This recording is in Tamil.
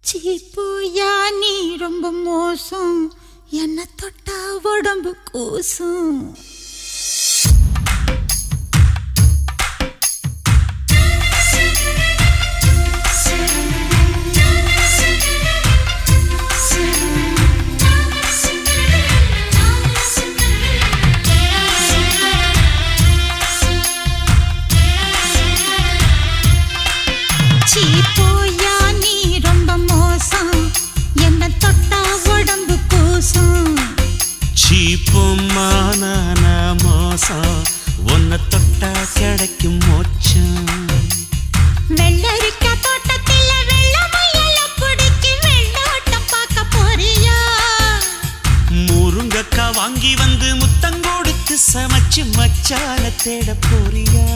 சீப்போயா நீ ரொம்ப மோசம், என்ன தொட்டா உடம்பு கூசும். சீப்போயா நீ ரொம்ப மோசம், என்ன தொட்டா உடம்பு கூசும். சீப்புமான மோசம், உன்னை தொட்டா கிடைக்கும் மோச்சம். வெள்ளரிக்கா தோட்டத்தில வெள்ள முயல குடிக்கு வெள்ளோட்டம் பார்க்க போறியா? முருங்கக்கா வாங்கி வந்து முத்தங்கொடுத்து சமைச்சு மச்சான தேட போறியா?